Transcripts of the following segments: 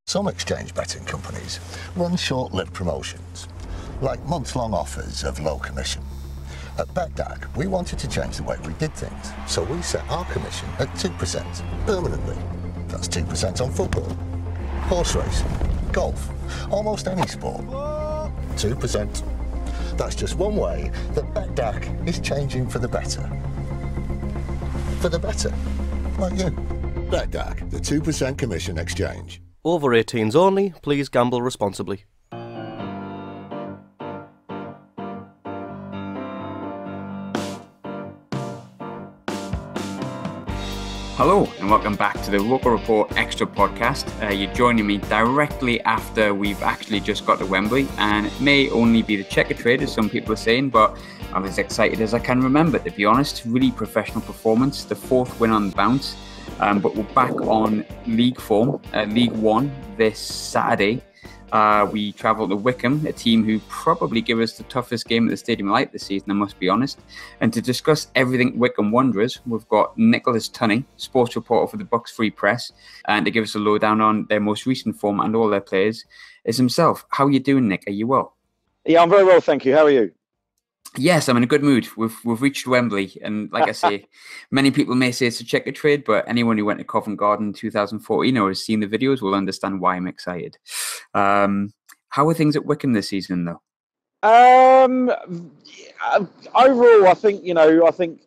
Some exchange betting companies run short-lived promotions, like months-long offers of low commission. At BetDAG, we wanted to change the way we did things, so we set our commission at 2% permanently. That's 2% on football, horse racing, golf, almost any sport. 2%. That's just one way that BetDAG is changing for the better. For the better, like you. BetDAG, the 2% commission exchange. Over 18s only, please gamble responsibly. Hello and welcome back to the ROKER RAPPORT XTRA podcast. You're joining me directly after we've actually just got to Wembley, and it may only be the checker trade as some people are saying, but I'm as excited as I can remember, to be honest. Really professional performance, the fourth win on the bounce. But we're back on league form, League One this Saturday. We travel to Wycombe, a team who probably give us the toughest game at the Stadium of Light this season, I must be honest. And to discuss everything Wycombe Wanderers, we've got Nick Tunney, sports reporter for the Bucks Free Press, and to give us a lowdown on their most recent form and all their players is himself. How are you doing, Nick? Are you well? Yeah, I'm very well, thank you. How are you? Yes, I'm in a good mood. We've reached Wembley, and like I say, many people may say it's a checker trade, but anyone who went to Covent Garden in 2014 or has seen the videos will understand why I'm excited. How are things at Wycombe this season, though? Overall, I think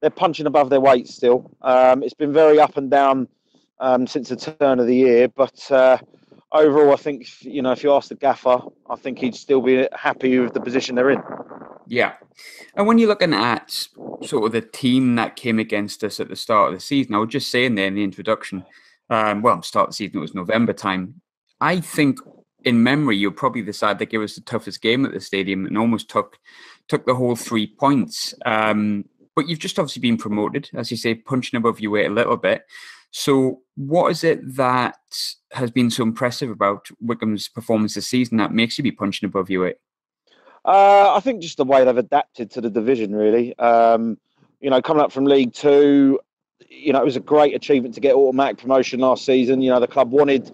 they're punching above their weight still. It's been very up and down since the turn of the year, but overall, I think if you ask the gaffer, I think he'd still be happy with the position they're in. Yeah. And when you're looking at sort of the team that came against us at the start of the season, I was just saying there in the introduction, start of the season, it was November time. I think in memory, you'll probably decide to give us the toughest game at the stadium and almost took the whole 3 points. But you've just obviously been promoted, as you say, punching above your weight a little bit. So what is it that has been so impressive about Wycombe's performance this season that makes you be punching above your weight? I think just the way they've adapted to the division, really. Coming up from League Two, it was a great achievement to get automatic promotion last season. The club wanted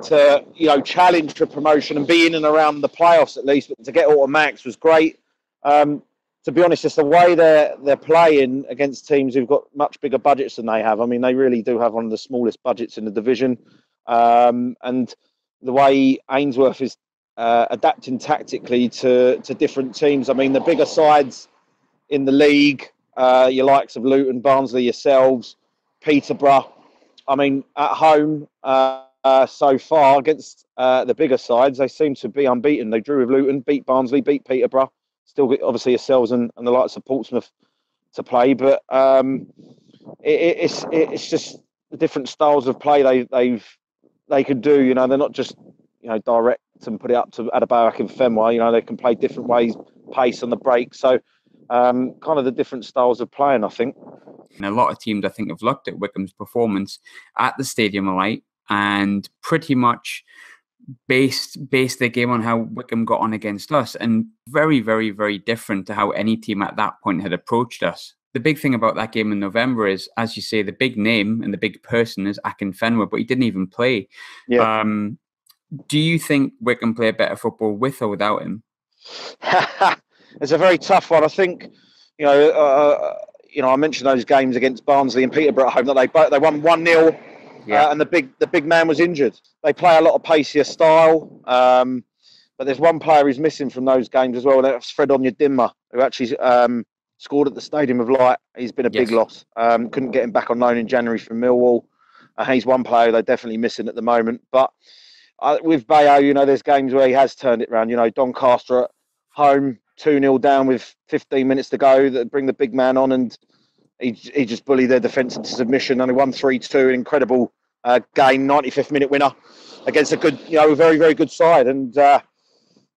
to, challenge for promotion and be in and around the playoffs at least, but to get automatics was great. To be honest, it's the way they're playing against teams who've got much bigger budgets than they have. I mean, they really do have one of the smallest budgets in the division. And the way Ainsworth is adapting tactically to different teams. I mean, the bigger sides in the league, your likes of Luton, Barnsley, yourselves, Peterborough. I mean, at home so far against the bigger sides, they seem to be unbeaten. They drew with Luton, beat Barnsley, beat Peterborough. Still got obviously yourselves and the likes of Portsmouth to play, but it's just the different styles of play they could do. They're not just direct and put it up to Adebayo Akinfenwa. They can play different ways, pace on the break. So kind of the different styles of playing, I think. And a lot of teams, I think, have looked at Wycombe's performance at the Stadium of Light and pretty much based their game on how Wycombe got on against us, and very, very, very different to how any team at that point had approached us. The big thing about that game in November is, as you say, the big name and the big person is Akinfenwa, but he didn't even play. Yeah. Do you think Wycombe play better football with or without him? It's a very tough one. I think, I mentioned those games against Barnsley and Peterborough at home that they won 1-0, and the big man was injured. They play a lot of pacier style, but there's one player who's missing from those games as well. That's Fred Onyedinma, who actually scored at the Stadium of Light. He's been a big loss. Couldn't get him back on loan in January from Millwall. He's one player they're definitely missing at the moment, but. With Bayo, there's games where he has turned it around. Doncaster at home, 2-0 down with 15 minutes to go, that bring the big man on, and he just bullied their defence into submission. Only won 3-2, an incredible game, 95th minute winner against a good, very, very good side. And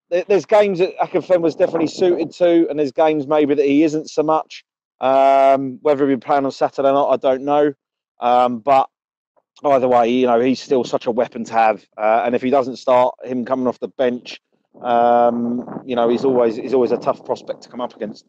there's games that Akinfenwa's definitely suited to, and there's games maybe that he isn't so much. Whether he'll be playing on Saturday night, I don't know. But either way, he's still such a weapon to have. And if he doesn't start, him coming off the bench, he's always a tough prospect to come up against.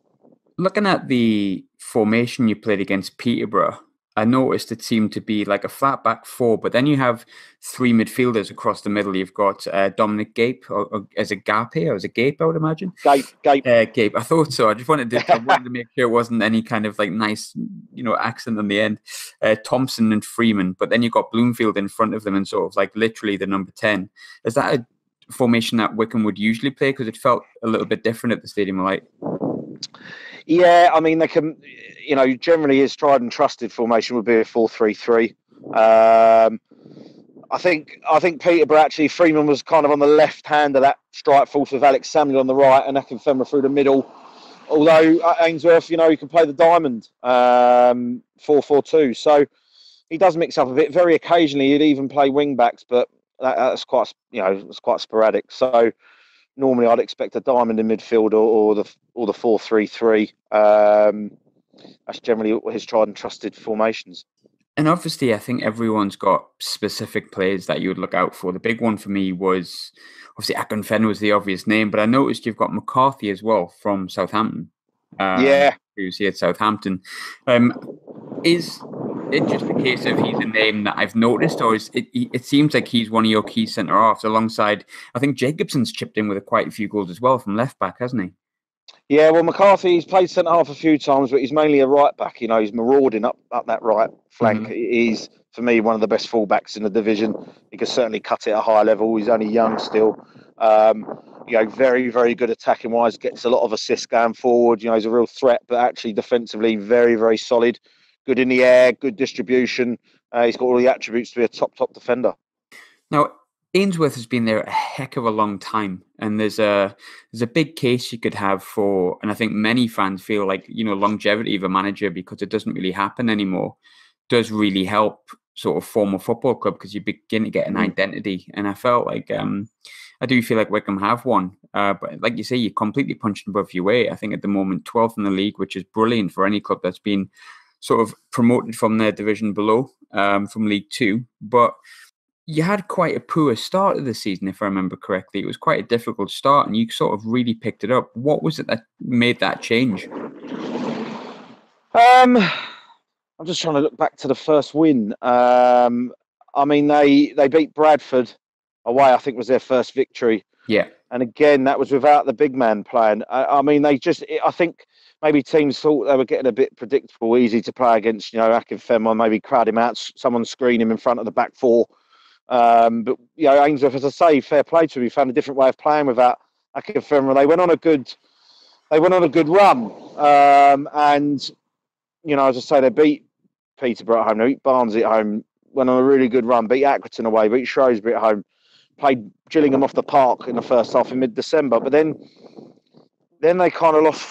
Looking at the formation you played against Peterborough, I noticed it seemed to be like a flat back four, but then you have three midfielders across the middle. You've got Dominic Gape, or as a Gape, or as a Gape, I would imagine. Gape. Gape. I thought so. I wanted to make sure it wasn't any kind of like nice, accent on the end. Thompson and Freeman, but then you've got Bloomfield in front of them and sort of like literally the number 10. Is that a formation that Wycombe would usually play? Because it felt a little bit different at the Stadium of Light. Yeah, I mean, they can, generally his tried and trusted formation would be a 4-3-3. I think Peterborough, actually, Freeman was kind of on the left hand of that strike force with Alex Samuel on the right and Akinfenwa through the middle. Although Ainsworth, he can play the diamond 4-4-2. So he does mix up a bit. Very occasionally, he'd even play wing backs, but that's quite, it's quite sporadic. So normally, I'd expect a diamond in midfield or the 4-3-3. That's generally his tried and trusted formations. And obviously, I think everyone's got specific players that you would look out for. The big one for me was obviously Akinfenwa was the obvious name, but I noticed you've got McCarthy as well from Southampton. Who's here at Southampton. Is it just a case of he's a name that I've noticed, or it seems like he's one of your key centre halves alongside, I think Jacobson's chipped in with quite a few goals as well from left back, hasn't he? Yeah, well, McCarthy, he's played centre half a few times, but he's mainly a right back. He's marauding up that right flank. Mm-hmm. He's, for me, one of the best fullbacks in the division. He can certainly cut it at a high level. He's only young still. Very, very good attacking wise. Gets a lot of assists going forward. He's a real threat, but actually defensively very, very solid. Good in the air, good distribution. He's got all the attributes to be a top defender. Now, Ainsworth has been there a heck of a long time, and there's a big case you could have for, and I think many fans feel like, longevity of a manager, because it doesn't really happen anymore, does really help sort of form a football club, because you begin to get an identity. And I felt like, I do feel like Wycombe have one, but like you say, you're completely punched above your weight. I think at the moment, 12th in the league, which is brilliant for any club that's been sort of promoted from their division below, from League Two. But you had quite a poor start of the season, if I remember correctly. It was quite a difficult start, and you sort of really picked it up. What was it that made that change? I'm just trying to look back to the first win. I mean, they beat Bradford away, I think was their first victory. Yeah. And again, that was without the big man playing. I think maybe teams thought they were getting a bit predictable, easy to play against, Akinfenwa, maybe crowd him out, someone screen him in front of the back four. But Ainsworth, as I say, fair play to him. He found a different way of playing without Akinfenwa. They went on a good run, and as I say, they beat Peterborough at home, they beat Barnsley at home, went on a really good run, beat Accrington away, beat Shrewsbury at home, played Gillingham off the park in the first half in mid-December, but then they kind of lost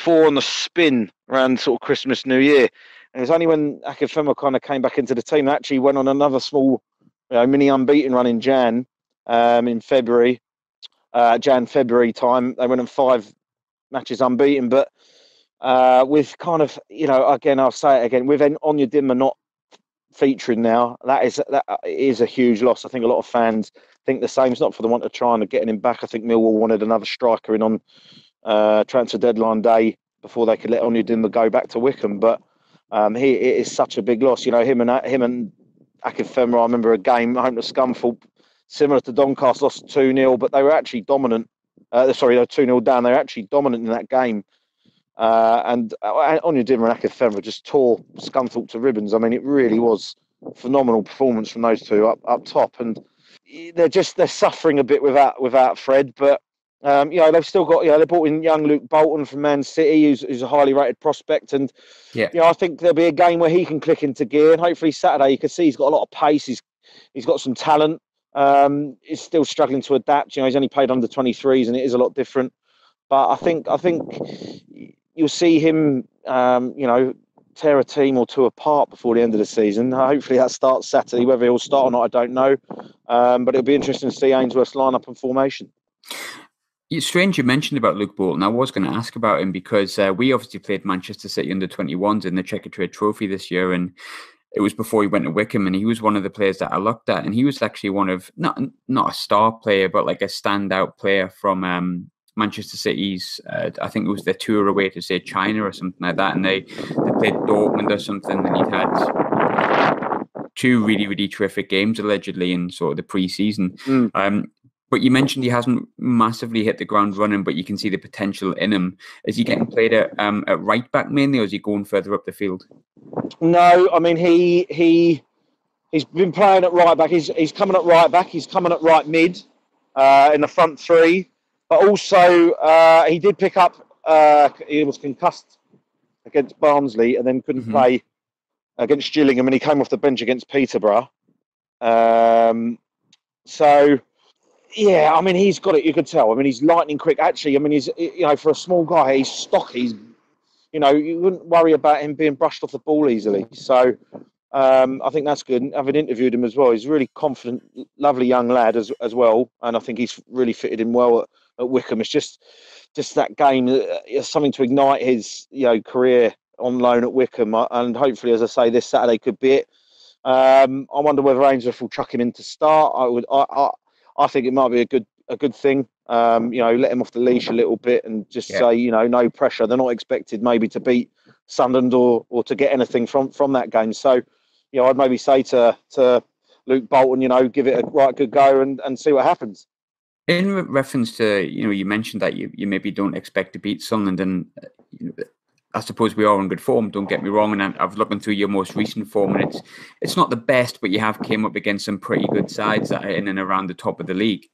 4 on the spin around sort of Christmas, New Year, and it was only when Akinfenwa kind of came back into the team that actually went on another small mini unbeaten run in in February, February time. They went on 5 matches unbeaten, but with kind of, again, I'll say it again, with Onyedinma not featuring now, that is a huge loss. I think a lot of fans think the same. It's not for the want of trying to get him back. I think Millwall wanted another striker in on transfer deadline day before they could let Onyedinma go back to Wycombe, but it is such a big loss. Him and Akinfenwa, I remember a game, home to Scunthorpe, similar to Doncaster, lost 2-0, but they were actually dominant. They were 2-0 down. They were actually dominant in that game. And Onyedinma and Akinfenwa just tore Scunthorpe to ribbons. I mean, it really was a phenomenal performance from those two up top. And they're suffering a bit without Fred, but they've still got, they brought in young Luke Bolton from Man City, who's a highly rated prospect, and I think there'll be a game where he can click into gear, and hopefully Saturday you can see he's got a lot of pace, he's got some talent. He's still struggling to adapt. He's only played under 23s, and it is a lot different. But I think you'll see him, tear a team or two apart before the end of the season. Hopefully that starts Saturday. Whether he'll start or not, I don't know. But it'll be interesting to see Ainsworth's lineup and formation. It's strange you mentioned about Luke Bolton. I was going to ask about him because we obviously played Manchester City under 21s in the Checkatrade Trophy this year, and it was before he went to Wycombe, and he was one of the players that I looked at, and he was actually one of not a star player, but like a standout player from Manchester City's, I think it was their tour away to, say, China or something like that, and they played Dortmund or something, and he'd had 2 really, really terrific games, allegedly, in sort of the pre-season. But you mentioned he hasn't massively hit the ground running, but you can see the potential in him. Is he getting played at right back mainly, or is he going further up the field? No, I mean, he's been playing at right back. He's coming at right back. He's coming at right mid in the front 3. But also, he did pick up, he was concussed against Barnsley and then couldn't play against Gillingham, and he came off the bench against Peterborough. So, yeah, I mean, he's got it, you could tell. I mean, he's lightning quick. Actually, I mean, he's, you know, for a small guy, he's stocky. He's, you know, you wouldn't worry about him being brushed off the ball easily. So, I think that's good. Having interviewed him as well, he's a really confident, lovely young lad as well. And I think he's really fitted in well at Wycombe. It's just that game, something to ignite his, you know, career on loan at Wycombe. And hopefully, as I say, this Saturday could be it. I wonder whether Ainsworth will chuck him in to start. I think it might be a good thing. You know, let him off the leash a little bit and just say, you know, no pressure. They're not expected maybe to beat Sunderland or to get anything from that game. So, you know, I'd maybe say to Luke Bolton, you know, give it a right good go and see what happens. In reference to, you know, you mentioned that you maybe don't expect to beat Sunderland, and you know, I suppose we are in good form, don't get me wrong, and I've looked through your most recent form, and it's not the best, but you have came up against some pretty good sides that are in and around the top of the league.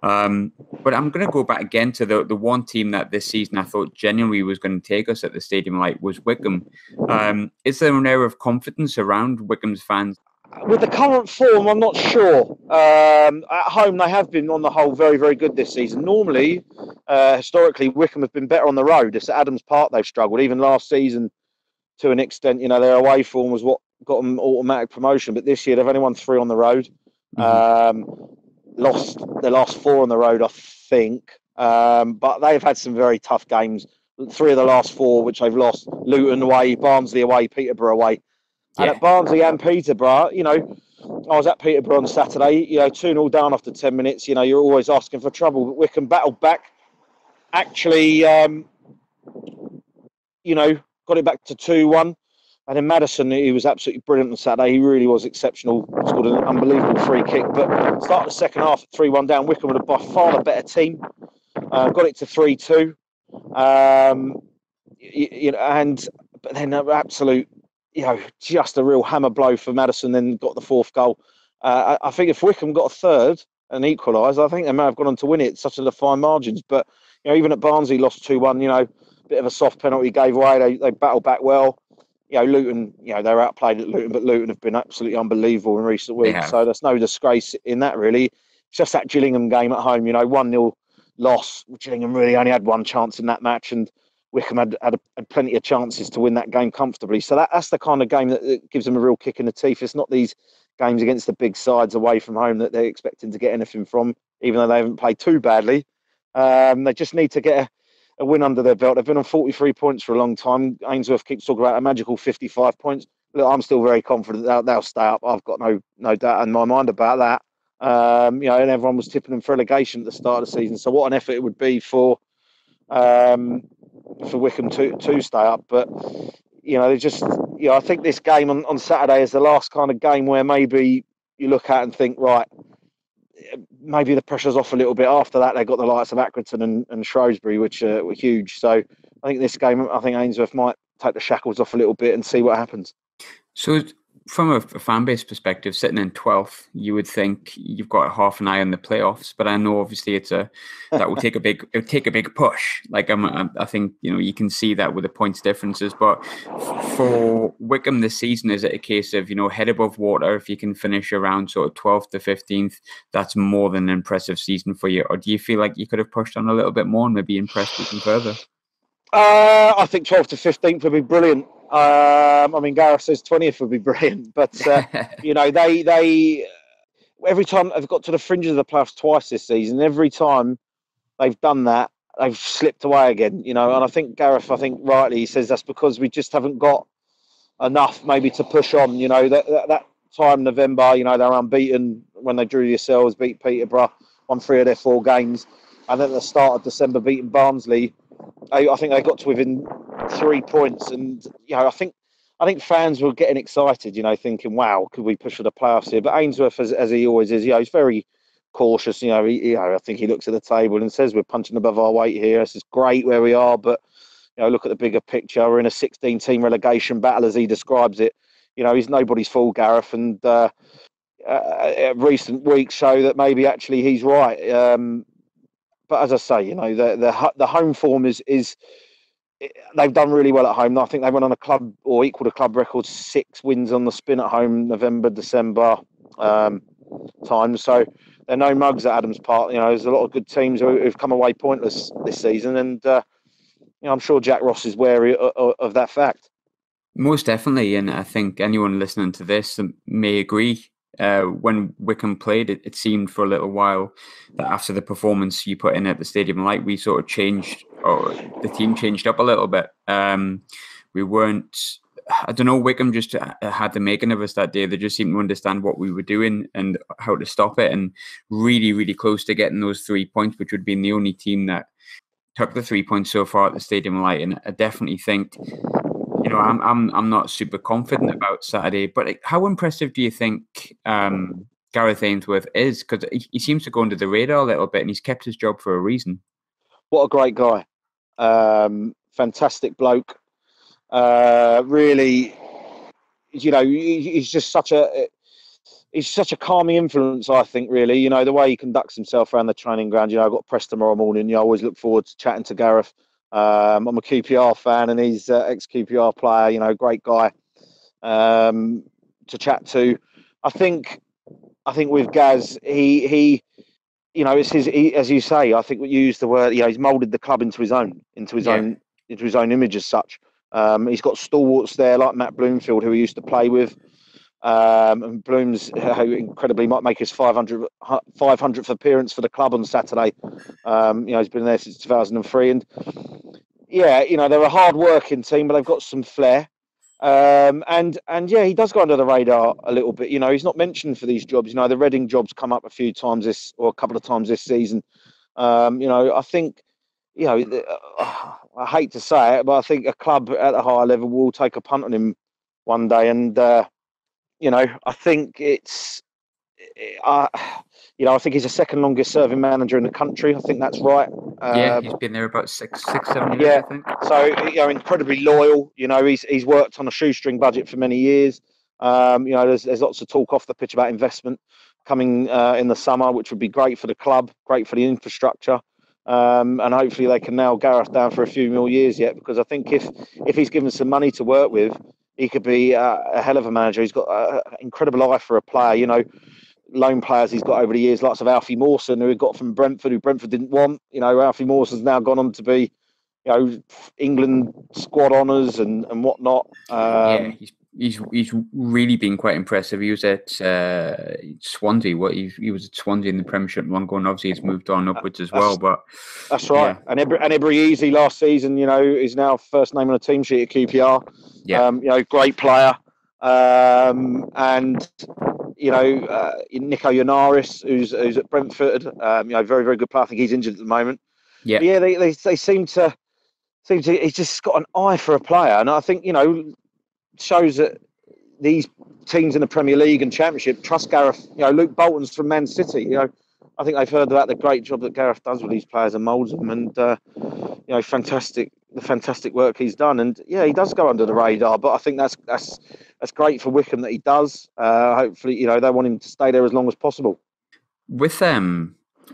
But I'm going to go back again to the one team that this season I thought genuinely was going to take us at the Stadium Light was Wycombe. Is there an air of confidence around Wycombe's fans? With the current form, I'm not sure. At home, they have been, on the whole, very, very good this season. Normally, historically, Wycombe have been better on the road. It's at Adams Park they've struggled. Even last season, to an extent, you know, their away form was what got them automatic promotion. But this year, they've only won 3 on the road. Lost their last 4 on the road, I think. But they've had some very tough games. 3 of the last 4, which they've lost. Luton away, Barnsley away, Peterborough away. And at Barnsley and Peterborough, you know, I was at Peterborough on Saturday, you know, 2-0 down after 10 minutes. You know, you're always asking for trouble. But Wycombe battled back. Actually, you know, got it back to 2-1. And then Maddison, he was absolutely brilliant on Saturday. He really was exceptional. Scored an unbelievable free kick. But started the second half at 3-1 down. Wycombe were by far the better team. Got it to 3-2. You know, but then absolute, you know, just a real hammer blow for Maddison, then got the 4th goal. I think if Wycombe got a 3rd and equalised, I think they may have gone on to win it, such a fine margins. But, you know, even at Barnsley lost 2-1, you know, bit of a soft penalty gave away. They battled back well. You know, Luton, you know, they're outplayed at Luton, but Luton have been absolutely unbelievable in recent weeks. So there's no disgrace in that, really. It's just that Gillingham game at home, you know, 1-0 loss. Gillingham really only had 1 chance in that match, and Wycombe had plenty of chances to win that game comfortably. So that's the kind of game that gives them a real kick in the teeth. It's not these games against the big sides away from home that they're expecting to get anything from, even though they haven't played too badly. They just need to get a win under their belt. They've been on 43 points for a long time. Ainsworth keeps talking about a magical 55 points. Look, I'm still very confident they'll stay up. I've got no doubt in my mind about that. You know, and everyone was tipping them for relegation at the start of the season. So what an effort it would be for Wycombe to stay up. But, you know, they just, you know, I think this game on Saturday is the last kind of game where maybe you look at and think, right, maybe the pressure's off a little bit. After that, they got the likes of Accrington and Shrewsbury, which were huge. So I think this game, I think Ainsworth might take the shackles off a little bit and see what happens. So from a fan base perspective, sitting in 12th, you would think you've got half an eye on the playoffs, but I know obviously that will take a big push. Like I think, you know, you can see that with the points differences. But for Wycombe this season, is it a case of, you know, head above water? If you can finish around sort of 12th to 15th, that's more than an impressive season for you. Or do you feel like you could have pushed on a little bit more and maybe impressed even further? I think 12th to 15th would be brilliant. I mean, Gareth says 20th would be brilliant, but you know, they every time they've got to the fringes of the playoffs twice this season, every time they've done that, they've slipped away again. You know, and I think Gareth, rightly, he says that's because we just haven't got enough maybe to push on. You know, that time November, you know, they were unbeaten when they drew yourselves, beat Peterborough, won 3 of their 4 games. and at the start of December beating Barnsley, I think they got to within 3 points, and I think fans were getting excited, thinking, wow, could we push for the playoffs here? But Ainsworth, as he always is, he's very cautious. I think he looks at the table and says we're punching above our weight here. This is great where we are, but look at the bigger picture. We're in a 16-team relegation battle, as he describes it. He's nobody's fool, Gareth, and recent weeks show that maybe actually he's right. But as I say, the home form is they've done really well at home. I think they went on a club or equal to club record 6 wins on the spin at home, November, December time. So they're no mugs at Adams Park. There's a lot of good teams who've come away pointless this season, and I'm sure Jack Ross is wary of that fact. Most definitely, and I think anyone listening to this may agree. When Wycombe played, it seemed for a little while that after the performance you put in at the Stadium Light, we sort of changed, or the team changed up a little bit. We weren't, I don't know, Wycombe just had the making of us that day. They just seemed to understand what we were doing and how to stop it, and really, really close to getting those 3 points, which would have been the only team that took the 3 points so far at the Stadium Light. And I definitely think, I'm not super confident about Saturday, but how impressive do you think Gareth Ainsworth is? Because he seems to go under the radar a little bit, and he's kept his job for a reason. What a great guy. Fantastic bloke. Really, he's just such a calming influence, I think, really. The way he conducts himself around the training ground. I've got press tomorrow morning. I always look forward to chatting to Gareth. I'm a QPR fan, and he's ex-QPR player. Great guy to chat to. I think with Gaz, he it's his. As you say, I think we use the word. He's moulded the club into his own image as such. He's got stalwarts there like Matt Bloomfield, who he used to play with. And Bloom's incredibly might make his 500th appearance for the club on Saturday. He's been there since 2003, and they're a hard-working team, but they've got some flair. And he does go under the radar a little bit. He's not mentioned for these jobs. The Reading jobs come up a couple of times this season. I think, I hate to say it, but I think a club at a higher level will take a punt on him one day, and. I think I think he's the second longest serving manager in the country. I think that's right. He's been there about 7 years, I think. So, incredibly loyal. He's worked on a shoestring budget for many years. There's lots of talk off the pitch about investment coming in the summer, which would be great for the club, great for the infrastructure. And hopefully they can nail Gareth down for a few more years yet, because I think if he's given some money to work with, he could be a hell of a manager. He's got an incredible eye for a player. Loan players he's got over the years, lots of Alfie Mawson, who he got from Brentford, who Brentford didn't want. Alfie Mawson's now gone on to be, England squad honours and whatnot. He's really been quite impressive. He was at Swansea. He was at Swansea in the Premiership long ago, and obviously he's moved on upwards as well. But that's right. Yeah. And Eberechi last season, is now first name on a team sheet at QPR. Yeah. Great player. And Nico Yanaris, who's at Brentford. Very, very good player. I think he's injured at the moment. Yeah. But they seem to. He's just got an eye for a player, and I think shows that these teams in the Premier League and Championship trust Gareth. Luke Bolton's from Man City. I think they've heard about the great job that Gareth does with these players and moulds them, and the fantastic work he's done. And he does go under the radar, but I think that's great for Wycombe that he does. Hopefully, they want him to stay there as long as possible.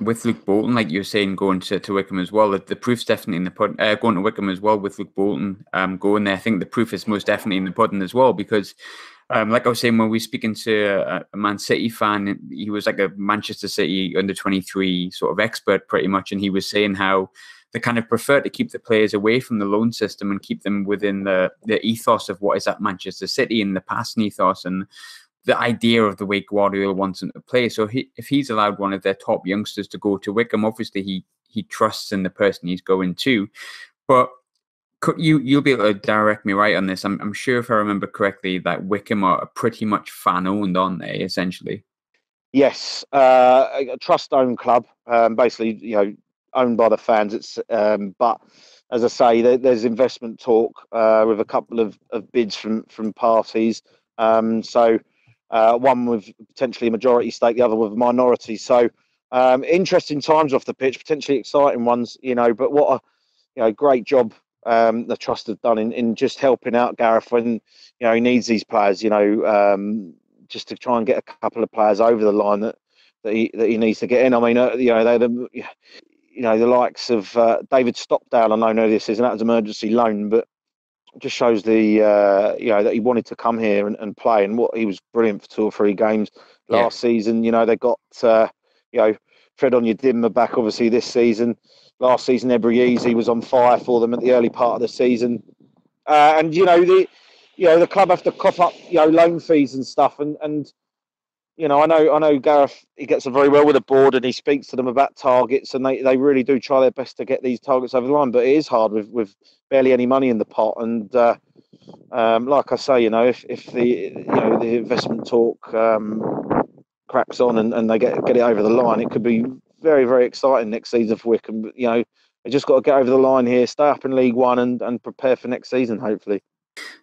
With Luke Bolton, like you were saying, going to Wycombe as well, the proof's definitely in the pudding. Going to Wycombe as well with Luke Bolton going there, I think the proof is most definitely in the pudding as well, because like I was saying, when we were speaking to a Man City fan, he was like a Manchester City under-23 sort of expert pretty much, and he was saying how they kind of prefer to keep the players away from the loan system and keep them within the ethos of what is at Manchester City and the passing ethos and the idea of the way Guardiola wants him to play. So if he's allowed one of their top youngsters to go to Wycombe, obviously he trusts in the person he's going to. But you'll be able to direct me right on this. I'm sure if I remember correctly that Wycombe are pretty much fan-owned, aren't they, essentially? Yes, a trust-owned club. Basically, owned by the fans. It's but as I say, there's investment talk with a couple of bids from parties. So one with potentially a majority stake, the other with a minority. So interesting times off the pitch, potentially exciting ones, But what a great job the trust have done in just helping out Gareth when he needs these players. Just to try and get a couple of players over the line that he needs to get in. I mean, they're the likes of David Stockdale. I know this isn't, that was emergency loan, but it just shows that he wanted to come here and play, and what he was brilliant for 2 or 3 games last season. They got Fred Onyedinma back obviously this season. Last season, Ebriezy was on fire for them at the early part of the season, and the club have to cough up loan fees and stuff, and I know Gareth, he gets on very well with the board, and he speaks to them about targets, and they really do try their best to get these targets over the line. But it is hard with barely any money in the pot. And like I say, if the investment talk cracks on and they get it over the line, it could be very, very exciting next season for Wycombe. But, they just got to get over the line here, stay up in League One, and prepare for next season, hopefully.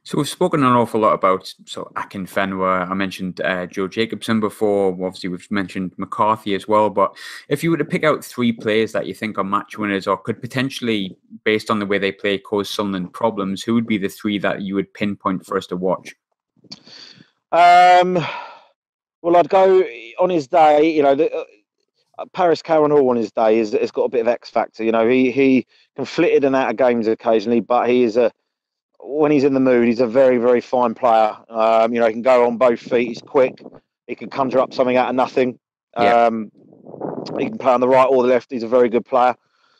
So we've spoken an awful lot about Akinfenwa. I mentioned Joe Jacobson before. Obviously, we've mentioned McCarthy as well. But if you were to pick out 3 players that you think are match winners or could potentially, based on the way they play, cause Sunderland problems, who would be the 3 that you would pinpoint for us to watch? Well, I'd go on his day. Paris Karen Hall on his day has got a bit of X factor. He can flit in and out of games occasionally, but he is when he's in the mood, he's a very, very fine player. He can go on both feet. He's quick. He can conjure up something out of nothing. Yeah. He can play on the right or the left. He's a very good player.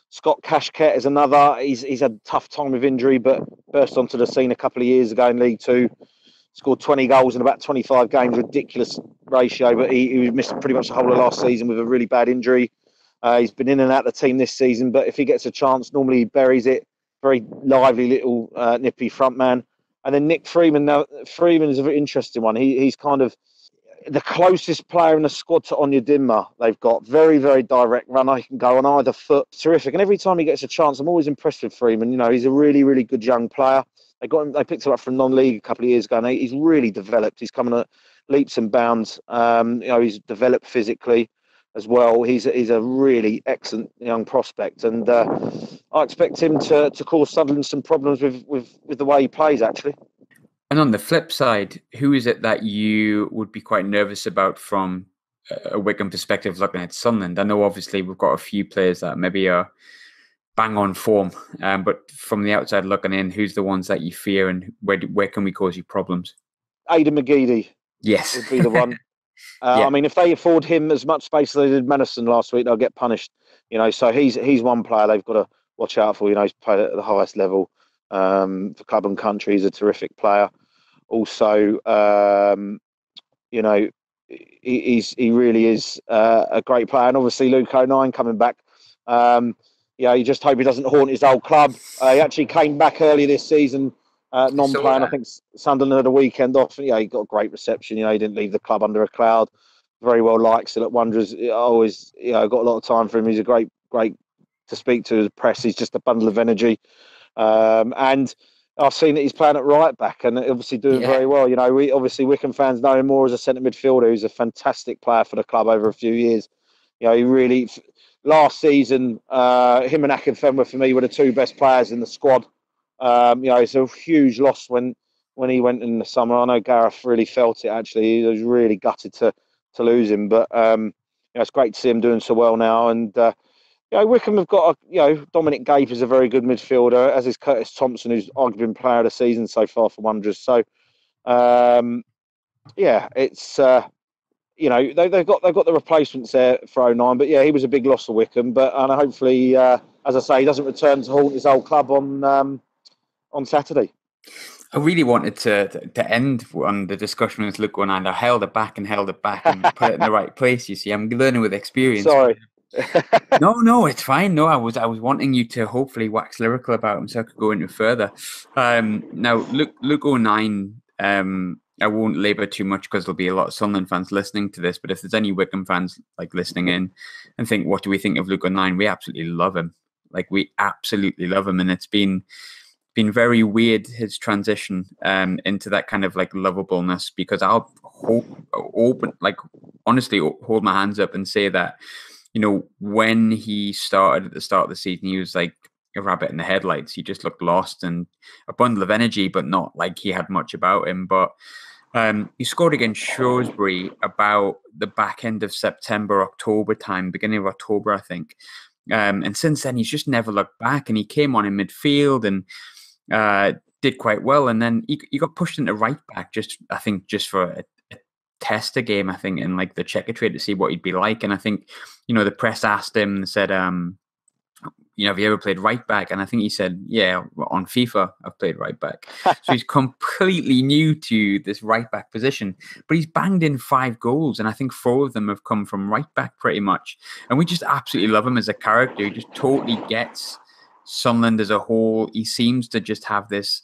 Scott Cashket is another. He's had a tough time with injury, but burst onto the scene a couple of years ago in League Two. Scored 20 goals in about 25 games, ridiculous ratio, but he missed pretty much the whole of last season with a really bad injury. He's been in and out of the team this season, but if he gets a chance, normally he buries it. Very lively little nippy front man. And then Nick Freeman. Now, Freeman is a very interesting one. He's kind of the closest player in the squad to Onyedinma they've got. Very, very direct runner. He can go on either foot. Terrific. And every time he gets a chance, I'm always impressed with Freeman. He's a really, really good young player. They picked him up from non-league a couple of years ago, and he's really developed. He's coming at leaps and bounds. He's developed physically as well. He's a really excellent young prospect, and I expect him to cause Sunderland some problems with the way he plays, actually. And on the flip side, who is it that you would be quite nervous about from a Wycombe perspective looking at Sunderland? I know obviously we've got a few players that maybe are bang on form, but from the outside looking in, who's the ones that you fear, and where can we cause you problems? Aidan McGeady, yes, would be the one. I mean, if they afford him as much space as they did Madison last week, they'll get punished. So he's one player they've got to watch out for. He's played at the highest level for club and country. He's a terrific player. Also, he really is a great player, and obviously Luke O'Nien coming back. You just hope he doesn't haunt his old club. He actually came back early this season, non-playing. I think Sunderland had a weekend off. He got a great reception. He didn't leave the club under a cloud. Very well liked still at Wanderers. Always, got a lot of time for him. He's a great to speak to the press. He's just a bundle of energy. And I've seen that he's playing at right back and obviously doing very well. Wycombe fans know him more as a centre midfielder. He's a fantastic player for the club over a few years. He really. Last season, him and Akinfenwa for me were the 2 best players in the squad. It's a huge loss when he went in the summer. I know Gareth really felt it. Actually, he was really gutted to lose him. But it's great to see him doing so well now. And Wycombe have got Dominic Gape is a very good midfielder, as is Curtis Thompson, who's arguably been player of the season so far for Wanderers. So it's. They've got the replacements there for 09, but he was a big loss for Wycombe. But hopefully, as I say, he doesn't return to haunt his old club on Saturday. I really wanted to end on the discussion with Luke O'Nien. I held it back and put it in the right place. You see, I'm learning with experience. Sorry. No, it's fine. No, I was wanting you to hopefully wax lyrical about him so I could go into further. Now, Luke O'Nien. I won't labour too much because there'll be a lot of Sunderland fans listening to this. But if there's any Wycombe fans like listening in and think, what do we think of Luke O'Nien? We absolutely love him. Like, we absolutely love him, and it's been very weird, his transition into that kind of like lovableness, because I'll honestly hold my hands up and say that, you know, when he started at the start of the season, he was like a rabbit in the headlights. He just looked lost and a bundle of energy, but not like he had much about him. But he scored against Shrewsbury about the back end of September, October time, beginning of October, I think. And since then, he's just never looked back. And he came on in midfield and did quite well. And then he got pushed into right back, just for a tester game, I think, in like the checker trade to see what he'd be like. And I think, you know, the press asked him and said, you know, have you ever played right back? And I think he said, yeah, on FIFA, I've played right back. So he's completely new to this right back position, but he's banged in 5 goals. And I think 4 of them have come from right back pretty much. And we just absolutely love him as a character. He just totally gets Sunderland as a whole. He seems to just have this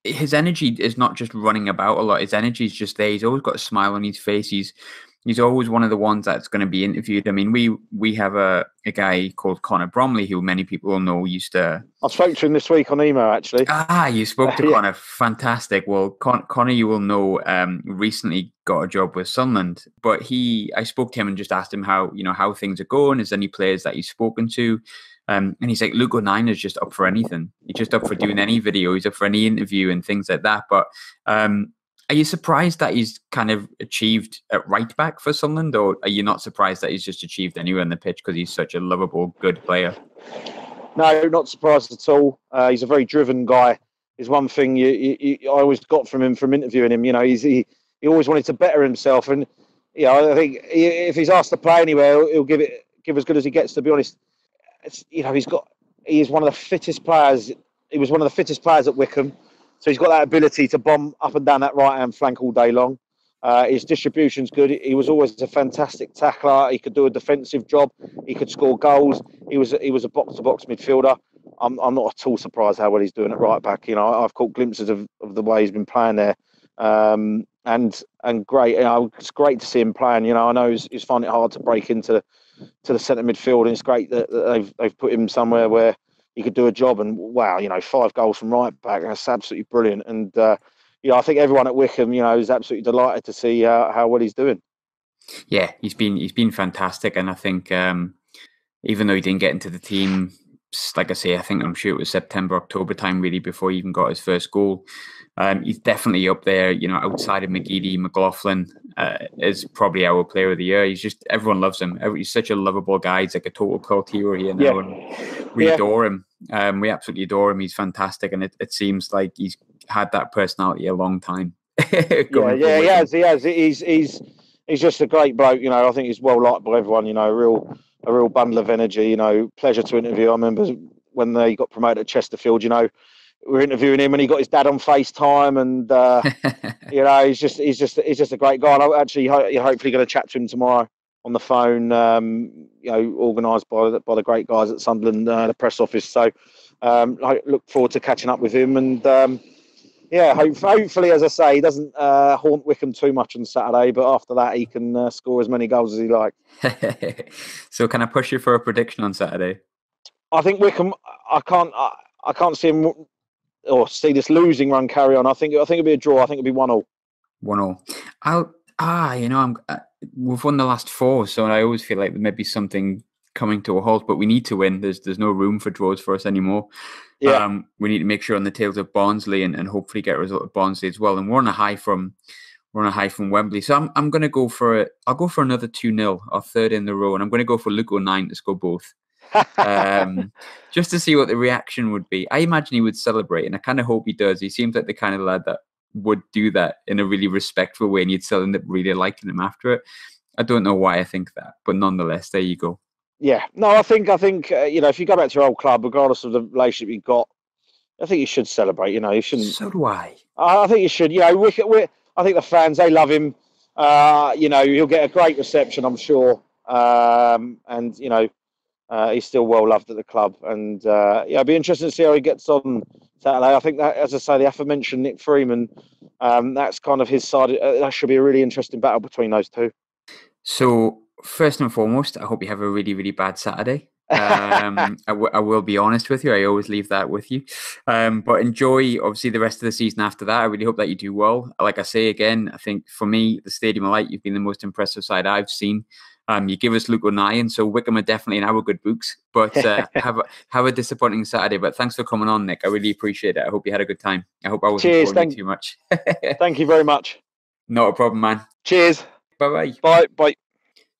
his energy is not just running about a lot. His energy is just there. He's always got a smile on his face. He's always one of the ones that's going to be interviewed. I mean, we have a guy called Connor Bromley, who many people will know used to... I spoke to him this week on email, actually. You spoke to Connor. Fantastic. Well, Connor, you will know, recently got a job with Sunderland. But I spoke to him and just asked him how things are going. Is there any players that he's spoken to? And he's like, Luke O'Nien is just up for anything. He's just up for doing any video. He's up for any interview and things like that. But are you surprised that he's kind of achieved at right back for Sunderland, or are you not surprised that he's just achieved anywhere on the pitch because he's such a lovable, good player? No, not surprised at all. He's a very driven guy. Is one thing I always got from him from interviewing him. You know, he always wanted to better himself, and you know, I think if he's asked to play anywhere, he'll give as good as he gets. To be honest, you know, he is one of the fittest players. He was one of the fittest players at Wycombe. So he's got that ability to bomb up and down that right-hand flank all day long. His distribution's good. He was always a fantastic tackler. He could do a defensive job. He could score goals. He was a box-to-box midfielder. I'm not at all surprised how well he's doing at right back. You know, I've caught glimpses of the way he's been playing there, and great. You know, it's great to see him playing. You know, I know he's finding it hard to break into the centre midfield, and it's great that they've put him somewhere where he could do a job. And wow, you know, 5 goals from right back, that's absolutely brilliant. And you know, I think everyone at Wycombe, you know, is absolutely delighted to see how well he's doing. Yeah, he's been fantastic, and I think even though he didn't get into the team, like I say, I'm sure it was September, October time really before he even got his first goal. He's definitely up there, you know, outside of McGeady. McLaughlin is probably our player of the year. Everyone loves him. He's such a lovable guy. He's like a total cult hero here now, and we adore him. We absolutely adore him. He's fantastic, and it seems like he's had that personality a long time. He has. He's just a great bloke. You know, I think he's well liked by everyone. You know, a real bundle of energy. You know, pleasure to interview. I remember when they got promoted at Chesterfield. You know, we were interviewing him and he got his dad on FaceTime, and you know, he's just a great guy. And I'm actually hopefully going to chat to him tomorrow on the phone. You know, organised by the great guys at Sunderland, the press office. So I look forward to catching up with him, and yeah, hopefully, as I say, he doesn't haunt Wycombe too much on Saturday. But after that, he can score as many goals as he likes. So, can I push you for a prediction on Saturday? I think Wycombe. I can't see him or see this losing run carry on. I think it'll be a draw. I think it'll be 1-1. 1-0. You know, we've won the last 4, so I always feel like there may be something coming to a halt, but we need to win. There's no room for draws for us anymore. Yeah. We need to make sure on the tails of Barnsley and hopefully get a result of Barnsley as well. And we're on a high from Wembley. So I'm going to go for it. I'll go for another 2-0, our 3rd in the row, and I'm going to go for Luke O'Nien to score both. Just to see what the reaction would be. I imagine he would celebrate, and I kind of hope he does. He seems like the kind of lad that would do that in a really respectful way, and you'd still end up really liking him after it. I don't know why I think that, but nonetheless, there you go. Yeah, no, I think you know, if you go back to your old club, regardless of the relationship you've got, I think you should celebrate. You know, you shouldn't. So do I. I think you should. You know, I think the fans, they love him. You know, he'll get a great reception, I'm sure. And you know, he's still well loved at the club. And yeah, it'll be interesting to see how he gets on Saturday. I think that, as I say, the aforementioned Nick Freeman, that's kind of his side. That should be a really interesting battle between those two. So first and foremost, I hope you have a really, really bad Saturday. I will be honest with you. I always leave that with you. But enjoy, obviously, the rest of the season after that. I really hope that you do well. Like I say again, I think for me, the Stadium of Light, you've been the most impressive side I've seen. You give us Luke O'Neill, and so Wycombe are definitely in our good books. But have a disappointing Saturday. But thanks for coming on, Nick. I really appreciate it. I hope you had a good time. I hope I wasn't boring you too much. Thank you very much. Not a problem, man. Cheers. Bye-bye. Bye.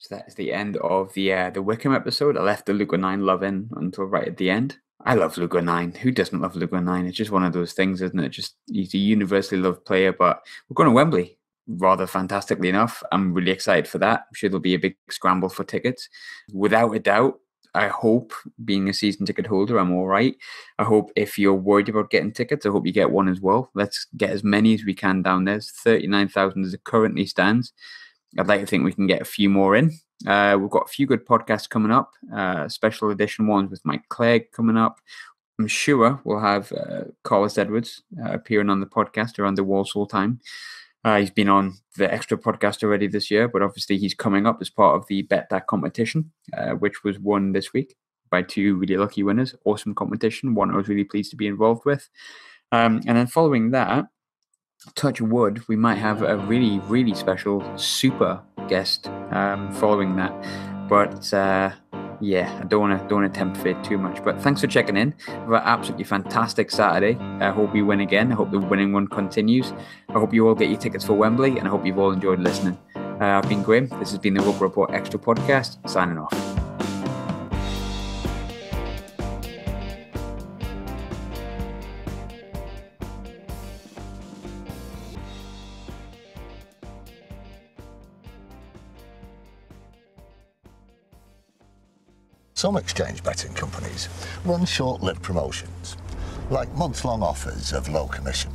So that is the end of the Wycombe episode. I left the Luke O'Neill love in until right at the end. I love Luke O'Neill. Who doesn't love Luke O'Neill? It's just one of those things, isn't it? Just he's a universally loved player. But we're going to Wembley. Rather fantastically enough, I'm really excited for that. I'm sure there'll be a big scramble for tickets. Without a doubt, I hope, being a season ticket holder, I'm all right. I hope if you're worried about getting tickets, I hope you get one as well. Let's get as many as we can down there. 39,000 as it currently stands. I'd like to think we can get a few more in. We've got a few good podcasts coming up, special edition ones with Mike Clegg coming up. I'm sure we'll have Carlos Edwards appearing on the podcast around the Walsall time. He's been on the Extra podcast already this year, but obviously he's coming up as part of the Bet That competition, which was won this week by two really lucky winners. Awesome competition, one I was really pleased to be involved with. And then following that, touch wood, we might have a really, really special super guest following that. But yeah, I don't want to tempt fate too much. But thanks for checking in. Have an absolutely fantastic Saturday. I hope we win again. I hope the winning run continues. I hope you all get your tickets for Wembley, and I hope you've all enjoyed listening. I've been Graham. This has been the ROKER Report Extra podcast. Signing off. Some exchange betting companies run short-lived promotions, like month-long offers of low commission.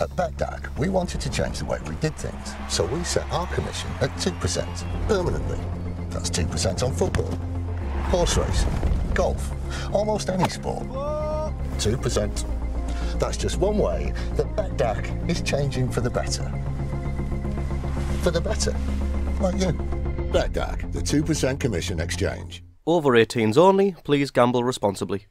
At BetDAG, we wanted to change the way we did things, so we set our commission at 2% permanently. That's 2% on football, horse racing, golf, almost any sport. 2%. That's just one way that BetDAG is changing for the better. For the better, like you. BetDAG, the 2% commission exchange. Over 18s only, please gamble responsibly.